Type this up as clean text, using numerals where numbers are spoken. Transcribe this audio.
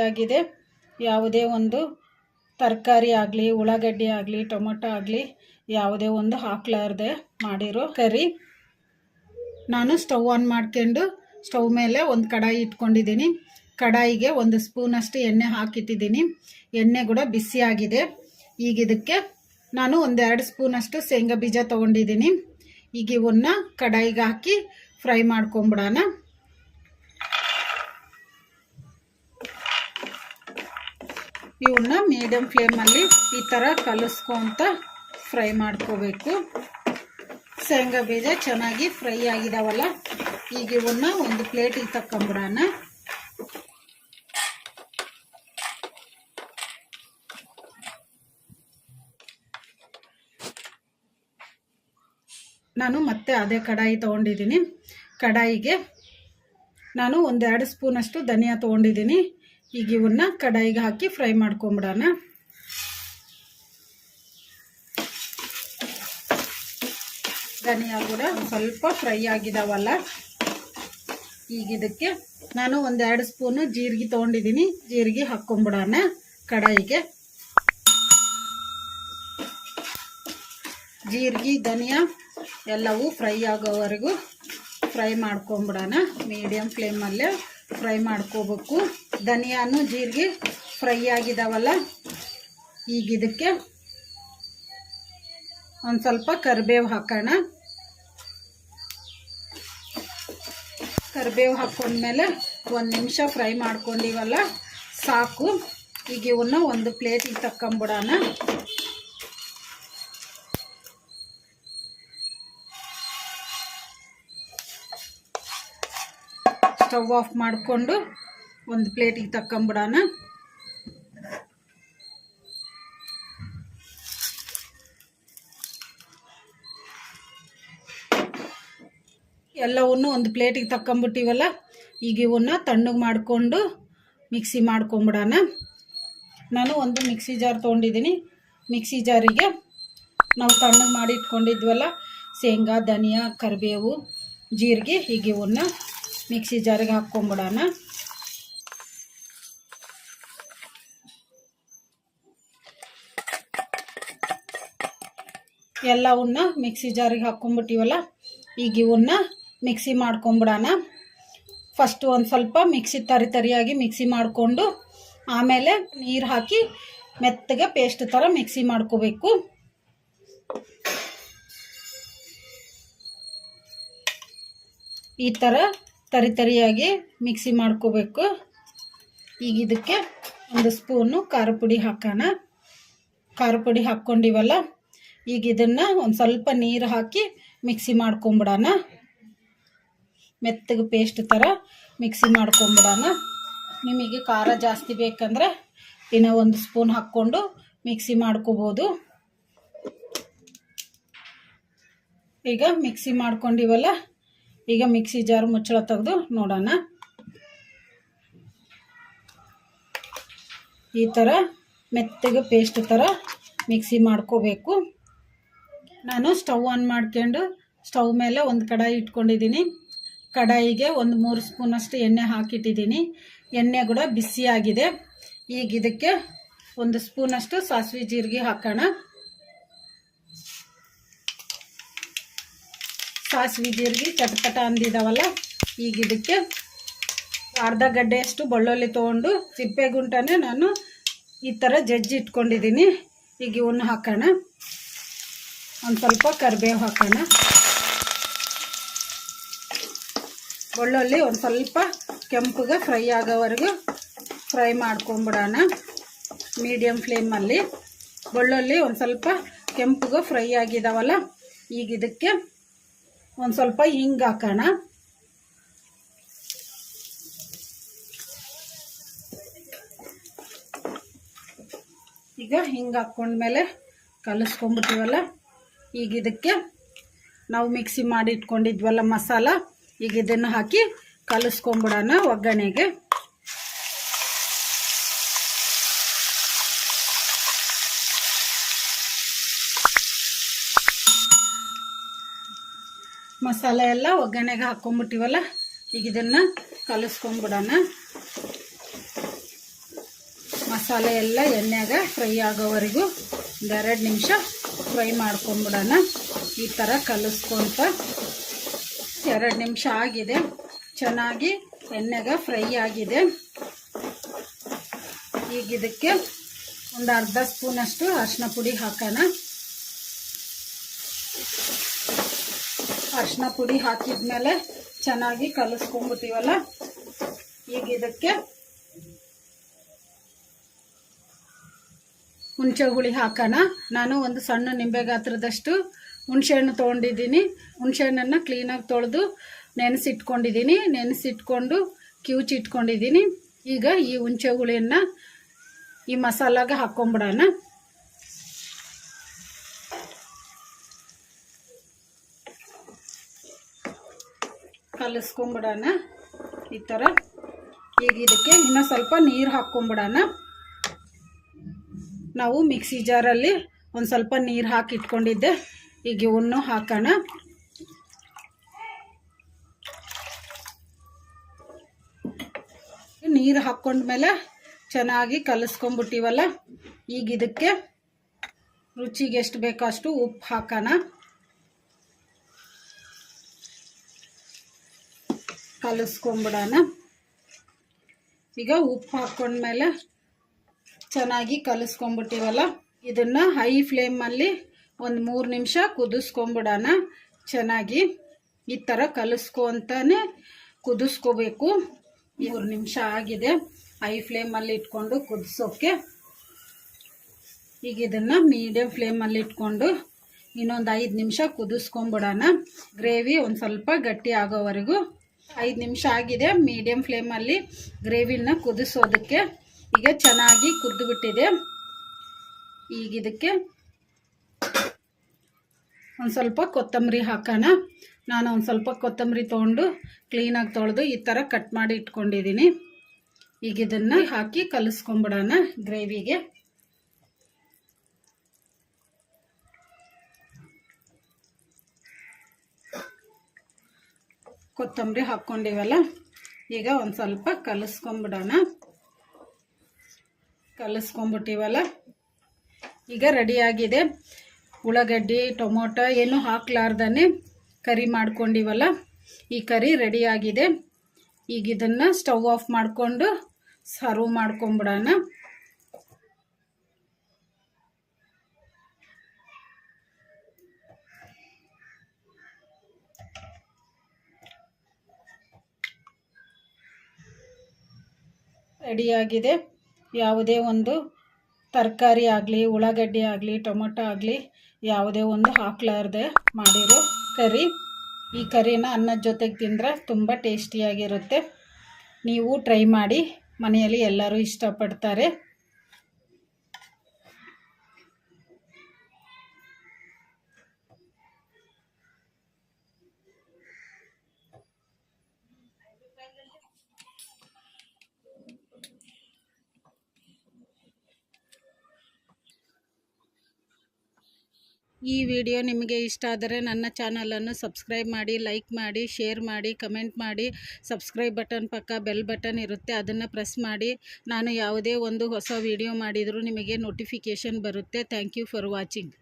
ಆಗಿದೆ. ಯಾವುದೇ ಒಂದು ತರಕಾರಿ ಆಗಲಿ, ಉಳ್ಳಾಗಡ್ಡಿ ಆಗಲಿ, ಟೊಮೊಟೊ ಆಗಲಿ ಯಾವುದೇ ಒಂದು ಹಾಕ್ಲಾರ್ದೆ ಮಾಡಿರೋ ಕರಿ. ನಾನು ಸ್ಟವ್ ಆನ್ ಮಾಡ್ಕೊಂಡು ಸ್ಟವ್ ಮೇಲೆ ಒಂದು ಕಡಾಯಿ ಇಟ್ಕೊಂಡಿದ್ದೀನಿ. ಕಡಾಯಿಗೆ 1 ಸ್ಪೂನಷ್ಟು ಎಣ್ಣೆ ಹಾಕಿಟ್ಟಿದ್ದೀನಿ. ಎಣ್ಣೆ ಕೂಡ ಬಿಸಿ ಆಗಿದೆ. ಈಗ ಇದಕ್ಕೆ ನಾನು 1-2 ಸ್ಪೂನಷ್ಟು ಶೇಂಗಾ ಬೀಜ ತೊಗೊಂಡಿದ್ದೀನಿ. ಈಗ ಇವನ್ನ ಕಡಾಯಿಗೆ ಹಾಕಿ ಫ್ರೈ ಮಾಡ್ಕೊಂಬಿಡೋಣ. ಇವನ್ನ ಮೀಡಿಯಂ ಫ್ಲೇಮಲ್ಲಿ ಈ ಥರ ಕಲಿಸ್ಕೊಂತ ಫ್ರೈ ಮಾಡ್ಕೋಬೇಕು. ಶೇಂಗಾ ಬೀಜ ಚೆನ್ನಾಗಿ ಫ್ರೈ ಆಗಿದಾವಲ್ಲ, ಈಗ ಇವನ್ನ ಒಂದು ಪ್ಲೇಟಿಗೆ ತಕ್ಕೊಂಬಿಡೋಣ. ನಾನು ಮತ್ತೆ ಅದೇ ಕಡಾಯಿ ತೊಗೊಂಡಿದ್ದೀನಿ. ಕಡಾಯಿಗೆ ನಾನು 1-2 ಸ್ಪೂನಷ್ಟು ಧನಿಯಾ ತೊಗೊಂಡಿದ್ದೀನಿ. ಈಗ ಇವನ್ನ ಕಡಾಯಿಗೆ ಹಾಕಿ ಫ್ರೈ ಮಾಡ್ಕೊಂಬಿಡೋಣ. ಧನಿಯಾ ಕೂಡ ಸ್ವಲ್ಪ ಫ್ರೈ ಆಗಿದಾವಲ್ಲ, ಈಗ ಇದಕ್ಕೆ ನಾನು 1-2 ಸ್ಪೂನು ಜೀರಿಗೆ ತೊಗೊಂಡಿದ್ದೀನಿ. ಜೀರಿಗೆ ಹಾಕ್ಕೊಂಬಿಡೋಣ ಕಡಾಯಿಗೆ. ಜೀರಿಗೆ ಧನಿಯಾ ಎಲ್ಲವೂ ಫ್ರೈ ಆಗೋವರೆಗೂ ಫ್ರೈ ಮಾಡ್ಕೊಂಬಿಡೋಣ. ಮೀಡಿಯಂ ಫ್ಲೇಮಲ್ಲೇ ಫ್ರೈ ಮಾಡ್ಕೋಬೇಕು. ಧನಿಯಾನು ಜೀರಿಗೆ ಫ್ರೈ ಆಗಿದಾವಲ್ಲ, ಈಗ ಇದಕ್ಕೆ ಒಂದು ಸ್ವಲ್ಪ ಕರಿಬೇವು ಹಾಕೋಣ. ಕರಿಬೇವು ಹಾಕೊಂಡ್ಮೇಲೆ 1 ನಿಮಿಷ ಫ್ರೈ ಮಾಡ್ಕೊಂಡಿವಲ್ಲ ಸಾಕು. ಈಗ ಇವನ್ನ ಒಂದು ಪ್ಲೇಟಿಗೆ ತಕ್ಕೊಂಬಿಡೋಣ. ಸ್ಟವ್ ಆಫ್ ಮಾಡಿಕೊಂಡು ಒಂದು ಪ್ಲೇಟಿಗೆ ತಕ್ಕೊಂಬಿಡೋಣ. ಎಲ್ಲವನ್ನು ಒಂದು ಪ್ಲೇಟಿಗೆ ತಕ್ಕೊಂಬಿಟ್ಟಿವಲ್ಲ, ಈಗ ಇವನ್ನ ತಣ್ಣಗೆ ಮಾಡಿಕೊಂಡು ಮಿಕ್ಸಿ ಮಾಡ್ಕೊಂಬಿಡೋಣ. ನಾನು ಒಂದು ಮಿಕ್ಸಿ ಜಾರ್ ತೊಗೊಂಡಿದ್ದೀನಿ. ಮಿಕ್ಸಿ ಜಾರಿಗೆ ನಾವು ತಣ್ಣಗೆ ಮಾಡಿ ಇಟ್ಕೊಂಡಿದ್ವಲ್ಲ ಶೇಂಗಾ, ಧನಿಯಾ, ಕರಿಬೇವು, ಜೀರಿಗೆ, ಈಗ ಇವನ್ನ ಮಿಕ್ಸಿ ಜಾರಿಗೆ ಹಾಕ್ಕೊಂಬಿಡೋಣ. ಎಲ್ಲವನ್ನ ಮಿಕ್ಸಿ ಜಾರಿಗೆ ಹಾಕ್ಕೊಂಬಿಟ್ಟಿವಲ್ಲ, ಈಗ ಇವನ್ನ ಮಿಕ್ಸಿ ಮಾಡ್ಕೊಂಬಿಡೋಣ. ಫಸ್ಟು ಒಂದು ಸ್ವಲ್ಪ ಮಿಕ್ಸಿ ತರಿಯಾಗಿ ಮಿಕ್ಸಿ ಮಾಡಿಕೊಂಡು ಆಮೇಲೆ ನೀರು ಹಾಕಿ ಮೆತ್ತಗೆ ಪೇಸ್ಟ್ ಥರ ಮಿಕ್ಸಿ ಮಾಡ್ಕೋಬೇಕು. ಈ ಥರ ತರಿಯಾಗಿ ಮಿಕ್ಸಿ ಮಾಡ್ಕೋಬೇಕು. ಈಗ ಇದಕ್ಕೆ 1 ಸ್ಪೂನು ಖಾರ ಪುಡಿ ಹಾಕೋಣ. ಖಾರ ಪುಡಿ ಹಾಕ್ಕೊಂಡಿವಲ್ಲ, ಈಗ ಇದನ್ನು ಒಂದು ಸ್ವಲ್ಪ ನೀರು ಹಾಕಿ ಮಿಕ್ಸಿ ಮಾಡ್ಕೊಂಬಿಡೋಣ. ಮೆತ್ತಗೆ ಪೇಸ್ಟ್ ಥರ ಮಿಕ್ಸಿ ಮಾಡ್ಕೊಂಬಿಡೋಣ. ನಿಮಗೆ ಖಾರ ಜಾಸ್ತಿ ಬೇಕಂದರೆ ಇನ್ನೂ 1 ಸ್ಪೂನ್ ಹಾಕ್ಕೊಂಡು ಮಿಕ್ಸಿ ಮಾಡ್ಕೋಬೋದು. ಈಗ ಮಿಕ್ಸಿ ಮಾಡ್ಕೊಂಡಿವಲ್ಲ, ಈಗ ಮಿಕ್ಸಿ ಜಾರ್ ಮುಚ್ಚಳ ತೆಗೆದು ನೋಡೋಣ. ಈ ಥರ ಮೆತ್ತಗೆ ಪೇಸ್ಟ್ ಥರ ಮಿಕ್ಸಿ ಮಾಡ್ಕೋಬೇಕು. ನಾನು ಸ್ಟವ್ ಆನ್ ಮಾಡ್ಕೊಂಡು ಸ್ಟವ್ ಮೇಲೆ ಒಂದು ಕಡಾಯಿ ಇಟ್ಕೊಂಡಿದ್ದೀನಿ. ಕಡಾಯಿಗೆ 1-3 ಸ್ಪೂನಷ್ಟು ಎಣ್ಣೆ ಹಾಕಿಟ್ಟಿದ್ದೀನಿ. ಎಣ್ಣೆ ಕೂಡ ಬಿಸಿ ಆಗಿದೆ. ಈಗ ಇದಕ್ಕೆ 1 ಸ್ಪೂನಷ್ಟು ಸಾಸಿವೆ ಜೀರಿಗೆ ಹಾಕೋಣ. ಸಾಸಿವೆ ಜೀರಿಗೆ ಚಟಪಟ ಅಂದಿದಾವಲ್ಲ, ಈಗ ಇದಕ್ಕೆ ಅರ್ಧ ಗಡ್ಡೆಯಷ್ಟು ಬೆಳ್ಳುಳ್ಳಿ ತೊಗೊಂಡು ಸಿಪ್ಪೆಗುಂಟನೆ ನಾನು ಈ ಥರ ಜಜ್ಜಿ ಇಟ್ಕೊಂಡಿದ್ದೀನಿ. ಈಗ ಇವನ್ನ ಹಾಕೋಣ. ಒಂದು ಸ್ವಲ್ಪ ಕರಿಬೇವು ಹಾಕೋಣ. ಬೆಳ್ಳುಳ್ಳಿ ಒಂದು ಸ್ವಲ್ಪ ಕೆಂಪಗೆ ಫ್ರೈ ಆಗೋವರೆಗೂ ಫ್ರೈ ಮಾಡ್ಕೊಂಬಿಡೋಣ ಮೀಡಿಯಂ ಫ್ಲೇಮಲ್ಲಿ. ಬೆಳ್ಳುಳ್ಳಿ ಒಂದು ಸ್ವಲ್ಪ ಕೆಂಪಗೆ ಫ್ರೈ ಆಗಿದಾವಲ್ಲ, ಈಗ ಇದಕ್ಕೆ ಒಂದು ಸ್ವಲ್ಪ ಹಿಂಗೆ ಹಾಕೋಣ. ಈಗ ಹಿಂಗೆ ಹಾಕ್ಕೊಂಡ್ಮೇಲೆ ಕಲಿಸ್ಕೊಂಡ್ಬಿಟ್ಟಿವಲ್ಲ, ಈಗ ಇದಕ್ಕೆ ನಾವು ಮಿಕ್ಸಿ ಮಾಡಿ ಇಟ್ಕೊಂಡಿದ್ವಲ್ಲ ಮಸಾಲ, ಈಗ ಇದನ್ನು ಹಾಕಿ ಕಲಿಸ್ಕೊಂಡ್ಬಿಡೋಣ ಒಗ್ಗರಣೆಗೆ. ಮಸಾಲೆ ಎಲ್ಲ ಒಗ್ಗರಣೆಗೆ ಹಾಕ್ಕೊಂಬಿಟ್ಟಿವಲ್ಲ, ಈಗ ಇದನ್ನು ಕಲಿಸ್ಕೊಂಬಿಡೋಣ. ಮಸಾಲೆ ಎಲ್ಲ ಎಣ್ಣೆಗೆ ಫ್ರೈ ಆಗೋವರೆಗೂ 2 ನಿಮಿಷ ಫ್ರೈ ಮಾಡ್ಕೊಂಬಿಡೋಣ. ಈ ಥರ ಕಲಿಸ್ಕೊಂತ 2 ನಿಮಿಷ ಆಗಿದೆ, ಚೆನ್ನಾಗಿ ಎಣ್ಣೆಗೆ ಫ್ರೈ ಆಗಿದೆ. ಈಗ ಇದಕ್ಕೆ ಒಂದು ಅರ್ಧ ಸ್ಪೂನಷ್ಟು ಅರಿಶಿನ ಪುಡಿ ಹಾಕೋಣ. ಅರಿಶಿನ ಪುಡಿ ಹಾಕಿದ್ಮೇಲೆ ಚೆನ್ನಾಗಿ ಕಲಿಸ್ಕೊಂಬಿಟ್ಟಿವಲ್ಲ, ಈಗ ಇದಕ್ಕೆ ಹುಣಸೆ ಹುಳಿ ಹಾಕೋಣ. ನಾನು ಒಂದು ಸಣ್ಣ ನಿಂಬೆ ಗಾತ್ರದಷ್ಟು ಹುಣಸೆಹಣ್ಣು ತೊಗೊಂಡಿದ್ದೀನಿ. ಹುಣಸೆಹಣ್ಣನ್ನು ಕ್ಲೀನಾಗಿ ತೊಳೆದು ನೆನೆಸಿಟ್ಕೊಂಡಿದ್ದೀನಿ. ನೆನೆಸಿಟ್ಕೊಂಡು ಕಿವುಚಿಟ್ಕೊಂಡಿದ್ದೀನಿ. ಈಗ ಈ ಹುಣಸೆ ಹುಳಿಯನ್ನು ಈ ಮಸಾಲಾಗೆ ಹಾಕ್ಕೊಂಬಿಡೋಣ. ಕಲಿಸ್ಕೊಂಬಿಡೋಣ ಈ ಥರ. ಈಗ ಇದಕ್ಕೆ ಇನ್ನೂ ಸ್ವಲ್ಪ ನೀರು ಹಾಕ್ಕೊಂಬಿಡೋಣ. ನಾವು ಮಿಕ್ಸಿ ಜಾರಲ್ಲಿ ಒಂದು ಸ್ವಲ್ಪ ನೀರು ಹಾಕಿ ಇಟ್ಕೊಂಡಿದ್ದೆ. ಈಗ ಇವನ್ನು ಹಾಕೋಣ. ನೀರು ಹಾಕ್ಕೊಂಡ್ಮೇಲೆ ಚೆನ್ನಾಗಿ ಕಲಿಸ್ಕೊಂಬಿಟ್ಟಿವಲ್ಲ, ಈಗ ಇದಕ್ಕೆ ರುಚಿಗೆ ಎಷ್ಟು ಬೇಕೋ ಅಷ್ಟು ಉಪ್ಪು ಹಾಕೋಣ. ಕಲಿಸ್ಕೊಂಬಿಡೋಣ. ಈಗ ಉಪ್ಪು ಹಾಕ್ಕೊಂಡ್ಮೇಲೆ ಚೆನ್ನಾಗಿ ಕಲಿಸ್ಕೊಂಬಿಟ್ಟಿವಲ್ಲ, ಇದನ್ನು ಹೈ ಫ್ಲೇಮಲ್ಲಿ ಒಂದು 3 ನಿಮಿಷ ಕುದಿಸ್ಕೊಂಬಿಡೋಣ. ಚೆನ್ನಾಗಿ ಈ ಥರ ಕಲಿಸ್ಕೊಂತಾನೆ ಕುದಿಸ್ಕೋಬೇಕು. 3 ನಿಮಿಷ ಆಗಿದೆ ಹೈ ಫ್ಲೇಮಲ್ಲಿ ಇಟ್ಕೊಂಡು ಕುದಿಸೋಕ್ಕೆ. ಈಗ ಇದನ್ನು ಮೀಡಿಯಮ್ ಫ್ಲೇಮಲ್ಲಿ ಇಟ್ಕೊಂಡು ಇನ್ನೊಂದು 5 ನಿಮಿಷ ಕುದಿಸ್ಕೊಂಬಿಡೋಣ. ಗ್ರೇವಿ ಒಂದು ಸ್ವಲ್ಪ ಗಟ್ಟಿ ಆಗೋವರೆಗೂ. 5 ನಿಮಿಷ ಆಗಿದೆ ಮೀಡಿಯಮ್ ಫ್ಲೇಮಲ್ಲಿ ಗ್ರೇವಿನ ಕುದಿಸೋದಕ್ಕೆ. ಈಗ ಚೆನ್ನಾಗಿ ಕುದ್ದುಬಿಟ್ಟಿದೆ. ಈಗ ಇದಕ್ಕೆ ಒಂದು ಸ್ವಲ್ಪ ಕೊತ್ತಂಬರಿ ಹಾಕೋಣ. ನಾನು ಒಂದು ಸ್ವಲ್ಪ ಕೊತ್ತಂಬರಿ ತೊಗೊಂಡು ಕ್ಲೀನಾಗಿ ತೊಳೆದು ಈ ಥರ ಕಟ್ ಮಾಡಿ ಇಟ್ಕೊಂಡಿದ್ದೀನಿ. ಈಗ ಇದನ್ನು ಹಾಕಿ ಕಲಿಸ್ಕೊಂಬಿಡೋಣ ಗ್ರೇವಿಗೆ. ಕೊತ್ತಂಬರಿ ಹಾಕ್ಕೊಂಡಿವಲ್ಲ, ಈಗ ಒಂದು ಸ್ವಲ್ಪ ಕಲಿಸ್ಕೊಂಬಿಡೋಣ. ಕಲಿಸ್ಕೊಂಬಿಟ್ಟಿವಲ್ಲ, ಈಗ ರೆಡಿಯಾಗಿದೆ. ಉಳ್ಳಾಗಡ್ಡಿ ಟೊಮೊಟೊ ಏನು ಹಾಕ್ಲಾರ್ದೇ ಕರಿ ಮಾಡ್ಕೊಂಡಿವಲ್ಲ, ಈ ಕರಿ ರೆಡಿಯಾಗಿದೆ. ಈಗ ಇದನ್ನು ಸ್ಟವ್ ಆಫ್ ಮಾಡಿಕೊಂಡು ಸರ್ವ್ ಮಾಡ್ಕೊಂಬಿಡೋಣ. ರೆಡಿಯಾಗಿದೆ. ಯಾವುದೇ ಒಂದು ತರಕಾರಿ ಆಗಲಿ, ಉಳ್ಳಾಗಡ್ಡಿ ಆಗಲಿ, ಟೊಮೊಟೊ ಆಗಲಿ ಯಾವುದೇ ಒಂದು ಹಾಕ್ಲಾರ್ದೆ ಮಾಡಿರೋ ಕರಿ. ಈ ಕರಿನ ಅನ್ನದ ಜೊತೆಗೆ ತಿಂದರೆ ತುಂಬ ಟೇಸ್ಟಿಯಾಗಿರುತ್ತೆ. ನೀವು ಟ್ರೈ ಮಾಡಿ, ಮನೆಯಲ್ಲಿ ಎಲ್ಲರೂ ಇಷ್ಟಪಡ್ತಾರೆ. ಈ ವಿಡಿಯೋ ನಿಮಗೆ ಇಷ್ಟ ಆದರೆ ನನ್ನ ಚಾನಲನ್ನು ಸಬ್ಸ್ಕ್ರೈಬ್ ಮಾಡಿ, ಲೈಕ್ ಮಾಡಿ, ಶೇರ್ ಮಾಡಿ, ಕಮೆಂಟ್ ಮಾಡಿ. ಸಬ್ಸ್ಕ್ರೈಬ್ ಬಟನ್ ಪಕ್ಕ ಬೆಲ್ ಬಟನ್ ಇರುತ್ತೆ, ಅದನ್ನು ಪ್ರೆಸ್ ಮಾಡಿ. ನಾನು ಯಾವುದೇ ಒಂದು ಹೊಸ ವಿಡಿಯೋ ಮಾಡಿದರೂ ನಿಮಗೆ ನೋಟಿಫಿಕೇಷನ್ ಬರುತ್ತೆ. Thank you for watching.